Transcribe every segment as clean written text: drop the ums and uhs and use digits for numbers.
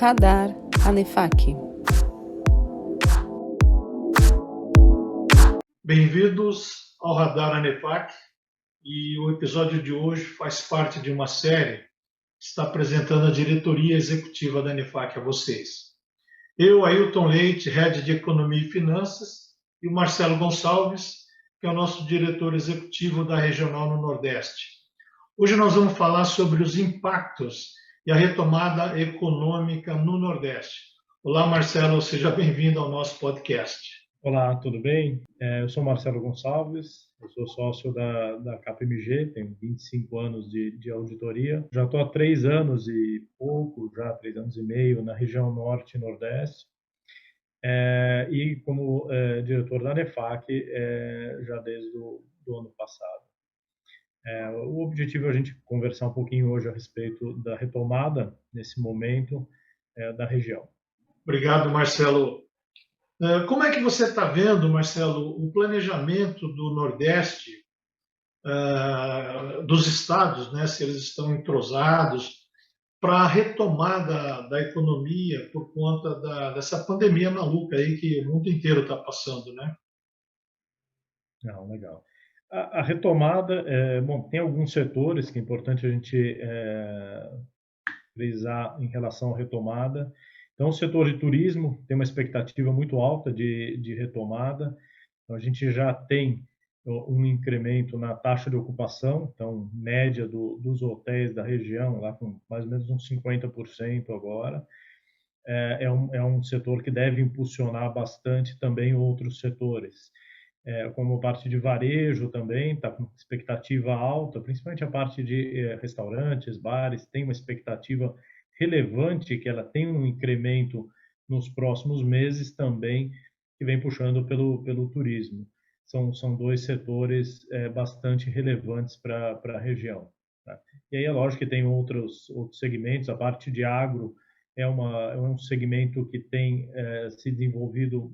Radar ANEFAC. Bem-vindos ao Radar ANEFAC, e o episódio de hoje faz parte de uma série que está apresentando a diretoria executiva da ANEFAC a vocês. Eu, Ailton Leite, Head de Economia e Finanças, e o Marcelo Gonçalves, que é o nosso diretor executivo da Regional no Nordeste. Hoje nós vamos falar sobre os impactos e a retomada econômica no Nordeste. Olá, Marcelo, seja bem-vindo ao nosso podcast. Olá, tudo bem? Eu sou Marcelo Gonçalves, eu sou sócio da KPMG, tenho 25 anos de auditoria. Já estou há 3 anos e pouco, já 3 anos e meio, na região Norte e Nordeste. E como diretor da ANEFAC já desde o ano passado. O objetivo é a gente conversar um pouquinho hoje a respeito da retomada, nesse momento, da região. Obrigado, Marcelo. Como é que você está vendo, Marcelo, o planejamento do Nordeste, dos estados, né, se eles estão entrosados para a retomada da economia por conta dessa pandemia maluca aí que o mundo inteiro está passando, né? Não, legal. A retomada, bom, tem alguns setores que é importante a gente frisar em relação à retomada. Então, o setor de turismo tem uma expectativa muito alta de retomada. Então, a gente já tem um incremento na taxa de ocupação, então, média dos hotéis da região, lá com mais ou menos uns 50% agora. É um setor que deve impulsionar bastante também outros setores. Como a parte de varejo também, está com expectativa alta, principalmente a parte de restaurantes, bares, tem uma expectativa relevante que ela tem um incremento nos próximos meses também, que vem puxando pelo turismo. São 2 setores bastante relevantes para a região. Tá? E aí é lógico que tem outros segmentos, a parte de agro é um segmento que tem se desenvolvido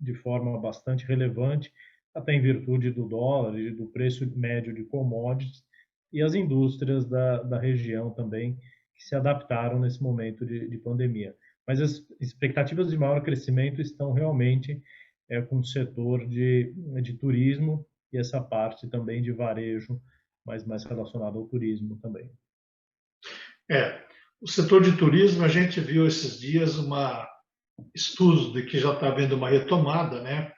de forma bastante relevante, até em virtude do dólar e do preço médio de commodities, e as indústrias da região também, que se adaptaram nesse momento de pandemia. Mas as expectativas de maior crescimento estão realmente com o setor de turismo e essa parte também de varejo, mas mais relacionado ao turismo também. O setor de turismo, a gente viu esses dias estudos de que já está havendo uma retomada, né?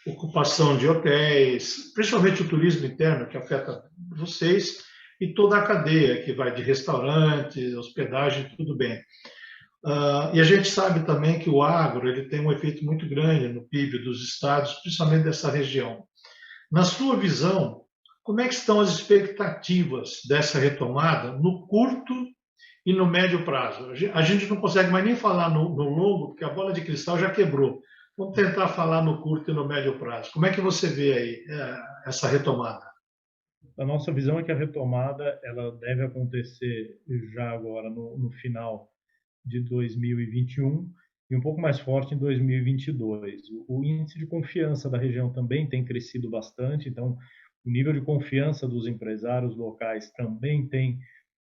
Ocupação de hotéis, principalmente o turismo interno, que afeta vocês, e toda a cadeia, que vai de restaurante, hospedagem, tudo bem. E a gente sabe também que o agro ele tem um efeito muito grande no PIB dos estados, principalmente dessa região. Na sua visão, como é que estão as expectativas dessa retomada no curto e no médio prazo? A gente não consegue mais nem falar no longo, porque a bola de cristal já quebrou. Vamos tentar falar no curto e no médio prazo. Como é que você vê aí essa retomada? A nossa visão é que a retomada ela deve acontecer já agora no final de 2021 e um pouco mais forte em 2022. O índice de confiança da região também tem crescido bastante, então o nível de confiança dos empresários locais também tem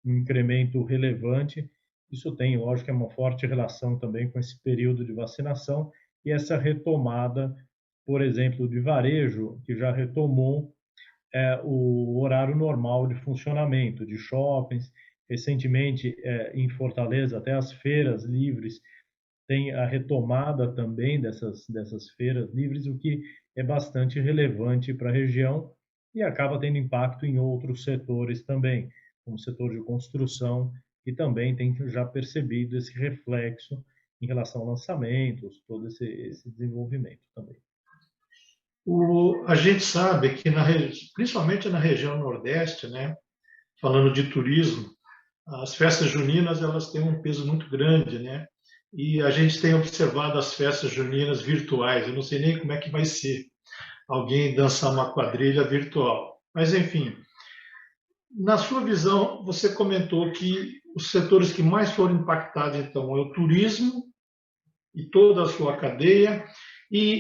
um incremento relevante. Isso tem, lógico, uma forte relação também com esse período de vacinação e essa retomada, por exemplo, de varejo, que já retomou o horário normal de funcionamento de shoppings. Recentemente, em Fortaleza, até as feiras livres tem a retomada também dessas feiras livres, o que é bastante relevante para a região e acaba tendo impacto em outros setores também, como o setor de construção, que também tem já percebido esse reflexo em relação a lançamentos, todo esse desenvolvimento também. A gente sabe que, principalmente na região Nordeste, né, falando de turismo, as festas juninas elas têm um peso muito grande, né? E a gente tem observado as festas juninas virtuais. Eu não sei nem como é que vai ser alguém dançar uma quadrilha virtual. Mas, enfim, na sua visão, você comentou que os setores que mais foram impactados, então, é o turismo e toda a sua cadeia.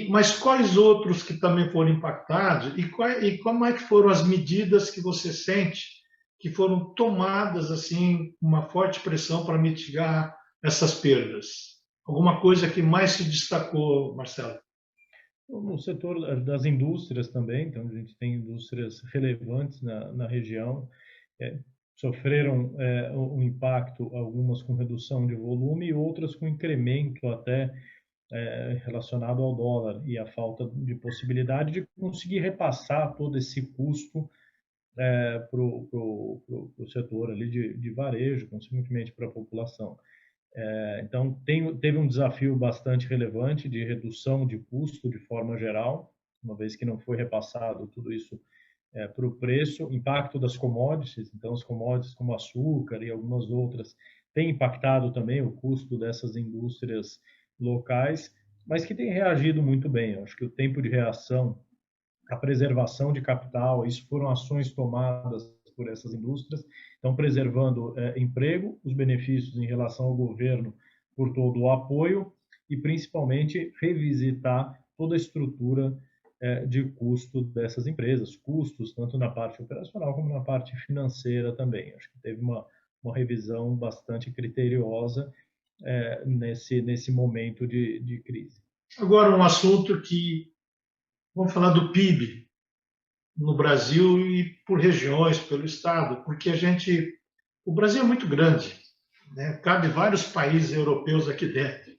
Mas quais outros que também foram impactados e como é que foram as medidas que você sente que foram tomadas assim, uma forte pressão para mitigar essas perdas? Alguma coisa que mais se destacou, Marcelo? No setor das indústrias também, então a gente tem indústrias relevantes na região, é, sofreram um impacto, algumas com redução de volume e outras com incremento até relacionado ao dólar e a falta de possibilidade de conseguir repassar todo esse custo para o setor ali de varejo, consequentemente para a população. Então, teve um desafio bastante relevante de redução de custo de forma geral, uma vez que não foi repassado tudo isso para o preço, impacto das commodities, então as commodities como açúcar e algumas outras têm impactado também o custo dessas indústrias locais, mas que têm reagido muito bem. Eu acho que o tempo de reação, a preservação de capital, isso foram ações tomadas por essas indústrias, estão preservando emprego, os benefícios em relação ao governo por todo o apoio e principalmente revisitar toda a estrutura de custo dessas empresas, custos tanto na parte operacional como na parte financeira também. Acho que teve uma revisão bastante criteriosa nesse momento de crise. Agora, um assunto que, vamos falar do PIB no Brasil e por regiões, pelo estado, porque o Brasil é muito grande, né? Cabe vários países europeus aqui dentro.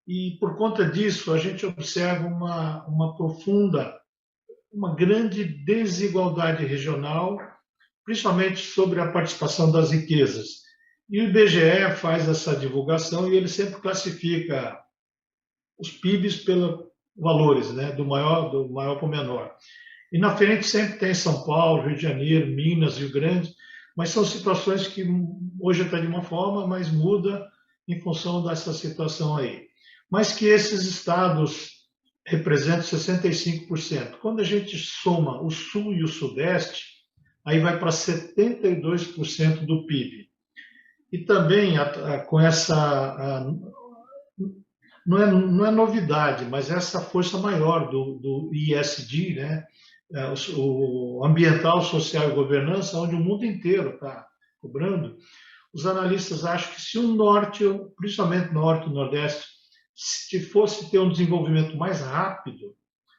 E por conta disso, a gente observa uma profunda, uma grande desigualdade regional, principalmente sobre a participação das riquezas. E o IBGE faz essa divulgação e ele sempre classifica os PIBs pelos valores, né, do maior para o menor. E na frente sempre tem São Paulo, Rio de Janeiro, Minas, Rio Grande, mas são situações que hoje está de uma forma, mas muda em função dessa situação aí. Mas que esses estados representam 65%. Quando a gente soma o Sul e o Sudeste, aí vai para 72% do PIB. E também com essa não é novidade, mas essa força maior do ESG, né? O ambiental, social e governança, onde o mundo inteiro está cobrando, os analistas acham que se o norte, principalmente norte e nordeste, se fosse ter um desenvolvimento mais rápido,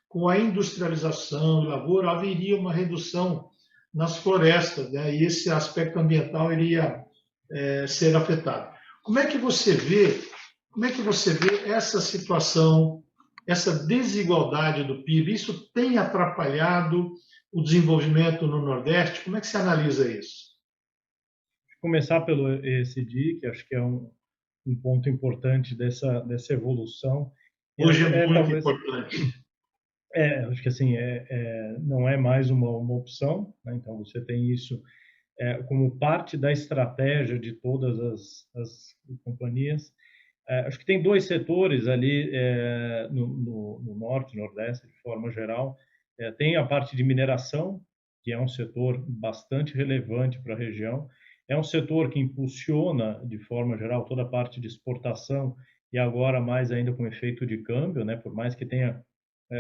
com a industrialização e lavoura, haveria uma redução nas florestas, né? E esse aspecto ambiental iria ser afetado. Como é que você vê essa situação, essa desigualdade do PIB? Isso tem atrapalhado o desenvolvimento no Nordeste? Como é que você analisa isso? Começar pelo ESG, que acho que é um ponto importante dessa evolução. Hoje é muito talvez importante. Acho que assim, não é mais uma opção, né? Então você tem isso como parte da estratégia de todas as companhias. Acho que tem dois setores ali no norte, nordeste, de forma geral. Tem a parte de mineração, que é um setor bastante relevante para a região. É um setor que impulsiona, de forma geral, toda a parte de exportação e agora mais ainda com efeito de câmbio, né? Por mais que tenha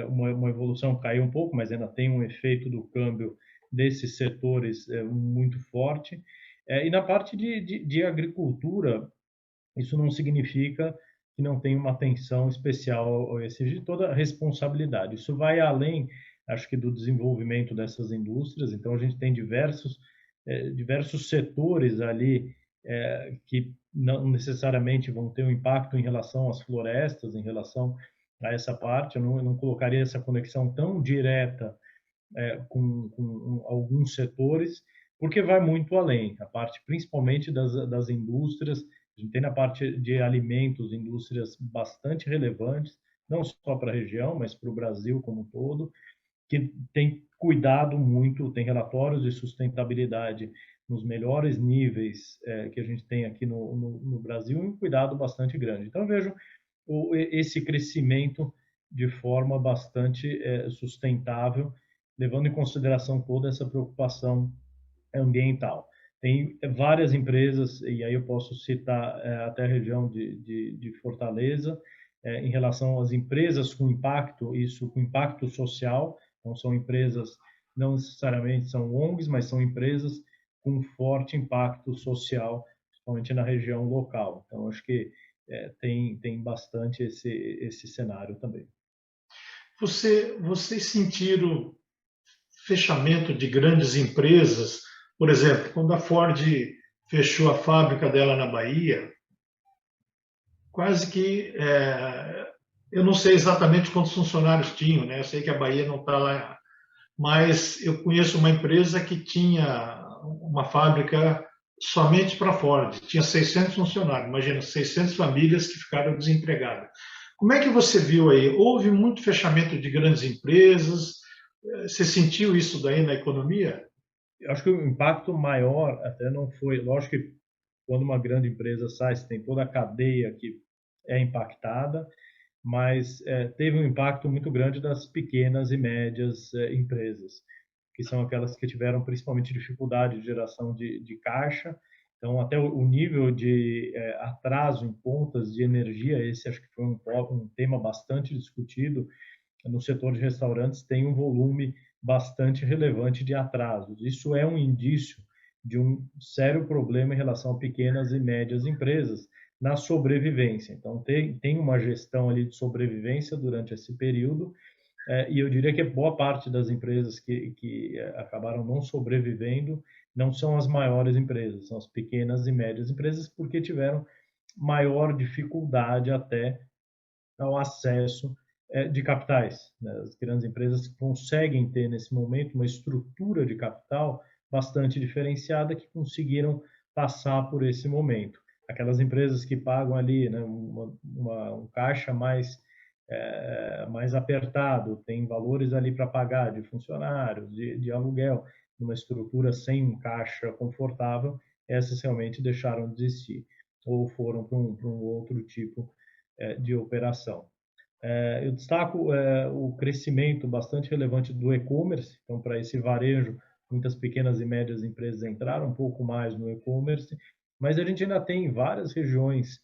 uma evolução, caiu um pouco, mas ainda tem um efeito do câmbio desses setores muito forte. E na parte de agricultura, isso não significa que não tem uma atenção especial ao ESG, toda a responsabilidade. Isso vai além, acho que, do desenvolvimento dessas indústrias. Então, a gente tem diversos setores ali que não necessariamente vão ter um impacto em relação às florestas, em relação a essa parte. Eu não colocaria essa conexão tão direta com alguns setores, porque vai muito além. A parte, principalmente, das indústrias. A gente tem na parte de alimentos, indústrias bastante relevantes, não só para a região, mas para o Brasil como um todo, que tem cuidado muito, tem relatórios de sustentabilidade nos melhores níveis que a gente tem aqui no Brasil, e um cuidado bastante grande. Então, eu vejo esse crescimento de forma bastante sustentável, levando em consideração toda essa preocupação ambiental. Tem várias empresas, e aí eu posso citar até a região de Fortaleza, em relação às empresas com impacto, isso com impacto social. Então, são empresas, não necessariamente são ONGs, mas são empresas com forte impacto social, principalmente na região local. Então, acho que tem bastante esse cenário também. Vocês sentiram fechamento de grandes empresas? Por exemplo, quando a Ford fechou a fábrica dela na Bahia, quase que eu não sei exatamente quantos funcionários tinham, né? Eu sei que a Bahia não está lá, mas eu conheço uma empresa que tinha uma fábrica somente para Ford, tinha 600 funcionários, imagina, 600 famílias que ficaram desempregadas. Como é que você viu aí? Houve muito fechamento de grandes empresas? Você sentiu isso daí na economia? Eu acho que o impacto maior até não foi, lógico que quando uma grande empresa sai, você tem toda a cadeia que é impactada, mas teve um impacto muito grande das pequenas e médias empresas, que são aquelas que tiveram principalmente dificuldade de geração de caixa. Então, até o nível de atraso em contas de energia, esse acho que foi um tema bastante discutido no setor de restaurantes, tem um volume bastante relevante de atrasos. Isso é um indício de um sério problema em relação a pequenas e médias empresas na sobrevivência. Então, tem uma gestão ali de sobrevivência durante esse período, e eu diria que boa parte das empresas que acabaram não sobrevivendo não são as maiores empresas, são as pequenas e médias empresas, porque tiveram maior dificuldade até ao acesso de capitais, né? As grandes empresas conseguem ter, nesse momento, uma estrutura de capital bastante diferenciada que conseguiram passar por esse momento. Aquelas empresas que pagam ali, né, um caixa mais apertado, tem valores ali para pagar de funcionários, de aluguel, numa estrutura sem um caixa confortável, essas realmente deixaram de existir ou foram para um outro tipo de operação. Eu destaco o crescimento bastante relevante do e-commerce. Então, para esse varejo, muitas pequenas e médias empresas entraram um pouco mais no e-commerce, mas a gente ainda tem várias regiões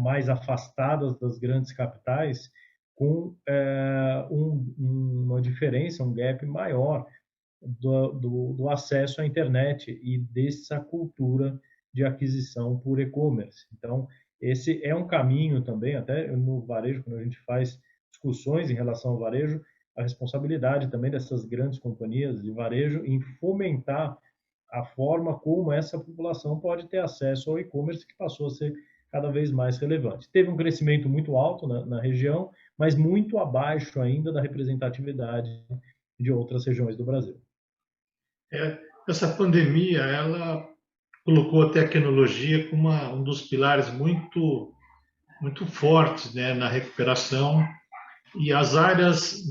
mais afastadas das grandes capitais, com uma diferença, um gap maior do acesso à internet e dessa cultura de aquisição por e-commerce. Então, esse é um caminho também, até no varejo, quando a gente faz discussões em relação ao varejo, a responsabilidade também dessas grandes companhias de varejo em fomentar a forma como essa população pode ter acesso ao e-commerce, que passou a ser cada vez mais relevante. Teve um crescimento muito alto na região, mas muito abaixo ainda da representatividade de outras regiões do Brasil. Essa pandemia, ela colocou a tecnologia como um dos pilares muito fortes, né, na recuperação, e as áreas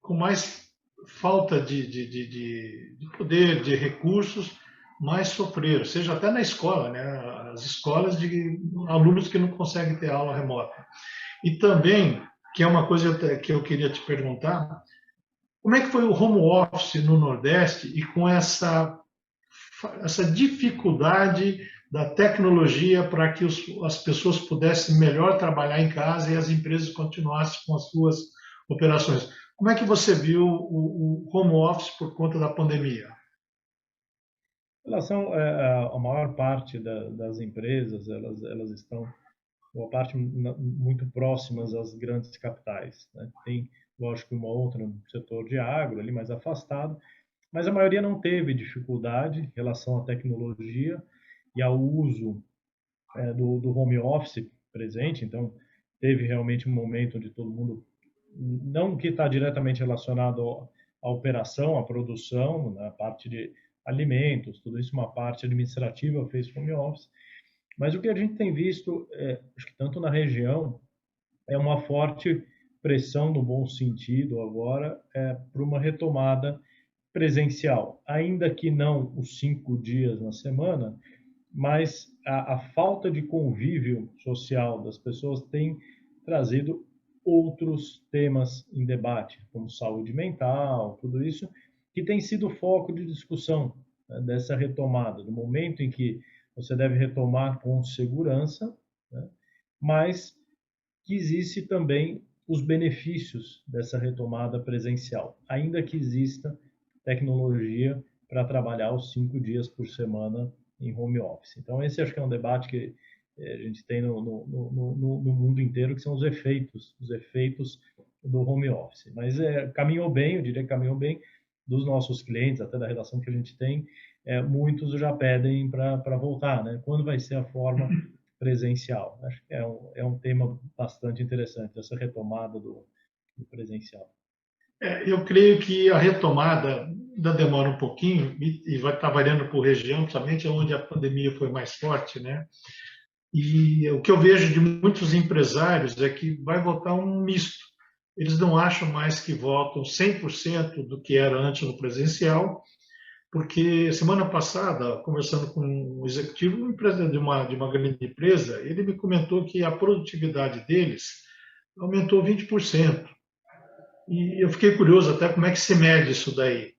com mais falta de poder, de recursos, mais sofreram, seja até na escola, né, as escolas de alunos que não conseguem ter aula remota. E também, que é uma coisa que eu queria te perguntar, como é que foi o home office no Nordeste e com essa dificuldade da tecnologia para que as pessoas pudessem melhor trabalhar em casa e as empresas continuassem com as suas operações? Como é que você viu o home office por conta da pandemia? Em relação à maior parte das empresas, elas estão, uma parte muito próximas às grandes capitais, né? Tem, lógico, uma outra no setor de agro, ali mais afastado, mas a maioria não teve dificuldade em relação à tecnologia e ao uso do home office presente. Então, teve realmente um momento onde todo mundo, não que está diretamente relacionado à operação, à produção, na parte de alimentos, tudo isso, uma parte administrativa fez home office, mas o que a gente tem visto, acho que tanto na região, é uma forte pressão, no bom sentido agora, para uma retomada presencial, ainda que não os 5 dias na semana, mas a falta de convívio social das pessoas tem trazido outros temas em debate, como saúde mental, tudo isso, que tem sido foco de discussão, né, dessa retomada, do momento em que você deve retomar com segurança, né, mas que existe também os benefícios dessa retomada presencial, ainda que exista tecnologia para trabalhar os 5 dias por semana em home office. Então, esse acho que é um debate que a gente tem no mundo inteiro, que são os efeitos do home office. Mas caminhou bem, eu diria que caminhou bem dos nossos clientes, até da relação que a gente tem, muitos já pedem para voltar, né? Quando vai ser a forma presencial? Acho que é um tema bastante interessante, essa retomada do presencial. Eu creio que a retomada ainda demora um pouquinho e vai estar variando por região, principalmente onde a pandemia foi mais forte, né? E o que eu vejo de muitos empresários é que vai voltar um misto. Eles não acham mais que voltam 100% do que era antes no presencial, porque semana passada, conversando com um executivo de uma grande empresa, ele me comentou que a produtividade deles aumentou 20%. E eu fiquei curioso até como é que se mede isso daí.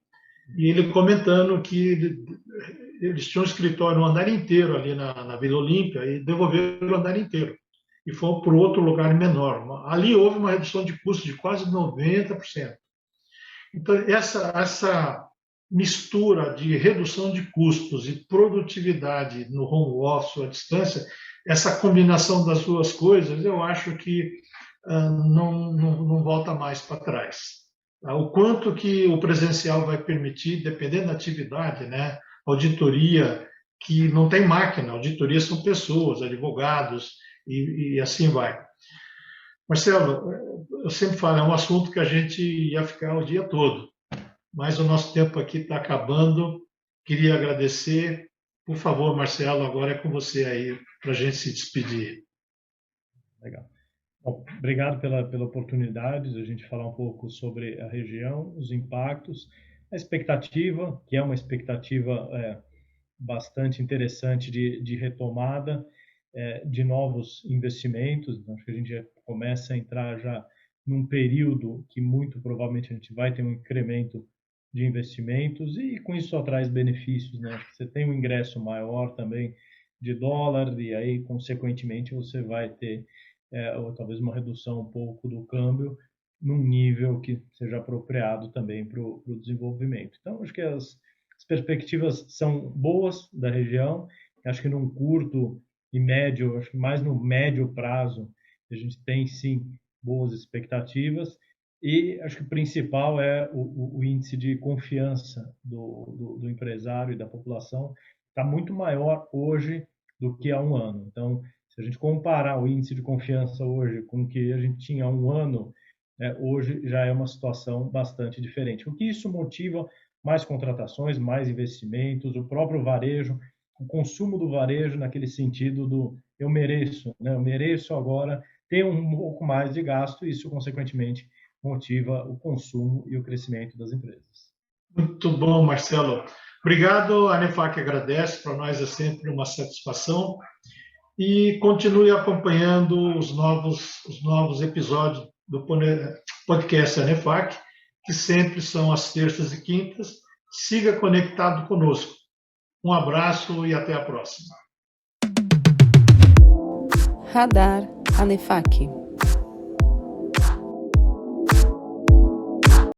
E ele comentando que eles tinham um escritório no andar inteiro ali na Vila Olímpia e devolveram o andar inteiro. E foram para outro lugar menor. Ali houve uma redução de custo de quase 90%. Então, essa mistura de redução de custos e produtividade no home office, à distância, essa combinação das duas coisas, eu acho que não volta mais para trás. O quanto que o presencial vai permitir, dependendo da atividade, né? Auditoria, que não tem máquina, auditoria são pessoas, advogados, e assim vai. Marcelo, eu sempre falo, é um assunto que a gente ia ficar o dia todo, mas o nosso tempo aqui está acabando. Queria agradecer. Por favor, Marcelo, agora é com você aí para a gente se despedir. Legal. Bom, obrigado pela oportunidade de a gente falar um pouco sobre a região, os impactos, a expectativa, que é uma expectativa bastante interessante de retomada de novos investimentos. Acho que a gente já começa a entrar já num período que muito provavelmente a gente vai ter um incremento de investimentos e com isso só traz benefícios, né? Acho que você tem um ingresso maior também de dólar e aí, consequentemente, você vai ter ou talvez uma redução um pouco do câmbio num nível que seja apropriado também para o desenvolvimento. Então, acho que as perspectivas são boas da região. Acho que num curto e médio, acho que mais no médio prazo, a gente tem sim boas expectativas e acho que o principal é o índice de confiança do empresário e da população está muito maior hoje do que há um ano. Então, se a gente comparar o índice de confiança hoje com o que a gente tinha há um ano, hoje já é uma situação bastante diferente. O que isso motiva mais contratações, mais investimentos, o próprio varejo, o consumo do varejo naquele sentido do eu mereço, né? Eu mereço agora ter um pouco mais de gasto e isso, consequentemente, motiva o consumo e o crescimento das empresas. Muito bom, Marcelo. Obrigado, a Anefac agradece, para nós é sempre uma satisfação. E continue acompanhando os novos episódios do podcast Anefac, que sempre são às terças e quintas. Siga conectado conosco. Um abraço e até a próxima. Radar Anefac.